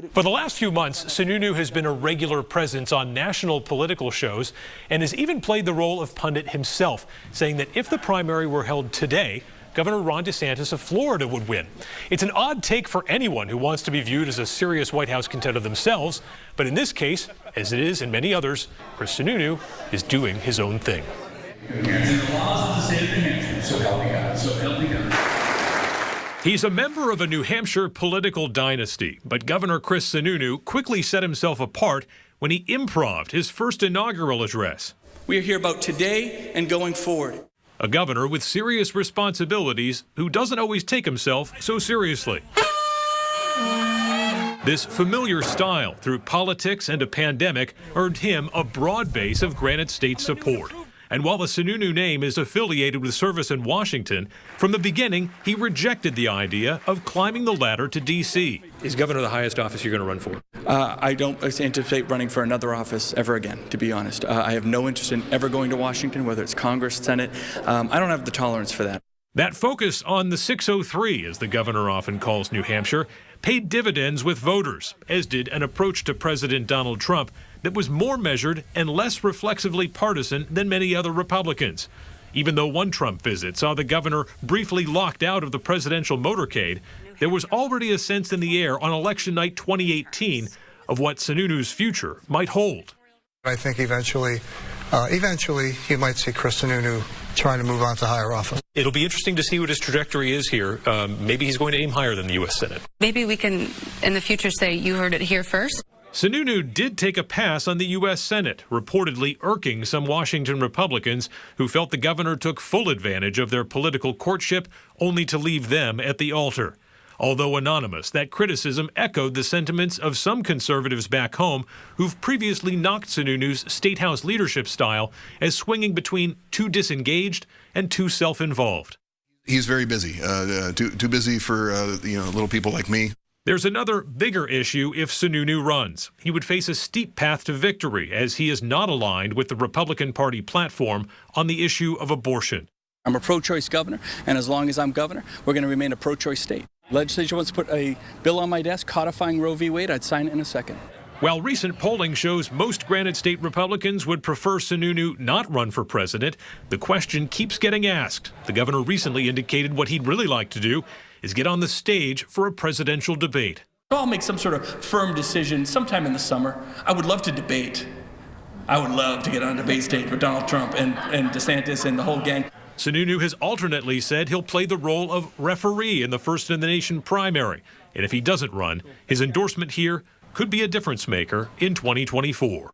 For the last few months, Sununu has been a regular presence on national political shows and has even played the role of pundit himself, saying that if the primary were held today, Governor Ron DeSantis of Florida would win. It's an odd take for anyone who wants to be viewed as a serious White House contender themselves, but in this case, as it is in many others, Chris Sununu is doing his own thing. And the laws of the state of New Hampshire, so help me God, so help me God. He's a member of a New Hampshire political dynasty, but Governor Chris Sununu quickly set himself apart when he improv'd his first inaugural address. We are here about today and going forward. A governor with serious responsibilities who doesn't always take himself so seriously. This familiar style through politics and a pandemic earned him a broad base of Granite State support. And while the Sununu name is affiliated with service in Washington, from the beginning, he rejected the idea of climbing the ladder to D.C. Is governor the highest office you're going to run for? I don't anticipate running for another office ever again, to be honest. I have no interest in ever going to Washington, whether it's Congress, Senate. I don't have the tolerance for that. That focus on the 603, as the governor often calls New Hampshire, paid dividends with voters, as did an approach to President Donald Trump that was more measured and less reflexively partisan than many other Republicans. Even though one Trump visit saw the governor briefly locked out of the presidential motorcade, there was already a sense in the air on election night 2018 of what Sununu's future might hold. I think eventually you might see Chris Sununu trying to move on to higher office. It'll be interesting to see what his trajectory is here. Maybe he's going to aim higher than the U.S. Senate. Maybe we can, in the future, say you heard it here first. Sununu did take a pass on the U.S. Senate, reportedly irking some Washington Republicans who felt the governor took full advantage of their political courtship only to leave them at the altar. Although anonymous, that criticism echoed the sentiments of some conservatives back home who've previously knocked Sununu's State House leadership style as swinging between too disengaged and too self-involved. He's very busy, too busy for little people like me. There's another bigger issue if Sununu runs. He would face a steep path to victory as he is not aligned with the Republican Party platform on the issue of abortion. I'm a pro-choice governor, and as long as I'm governor, we're going to remain a pro-choice state. Legislature wants to put a bill on my desk codifying Roe v. Wade. I'd sign it in a second. While recent polling shows most Granite State Republicans would prefer Sununu not run for president, the question keeps getting asked. The governor recently indicated what he'd really like to do is get on the stage for a presidential debate. I'll make some sort of firm decision sometime in the summer. I would love to debate. I would love to get on a debate stage with Donald Trump and DeSantis and the whole gang. Sununu has alternately said he'll play the role of referee in the first-in-the-nation primary. And if he doesn't run, his endorsement here could be a difference maker in 2024.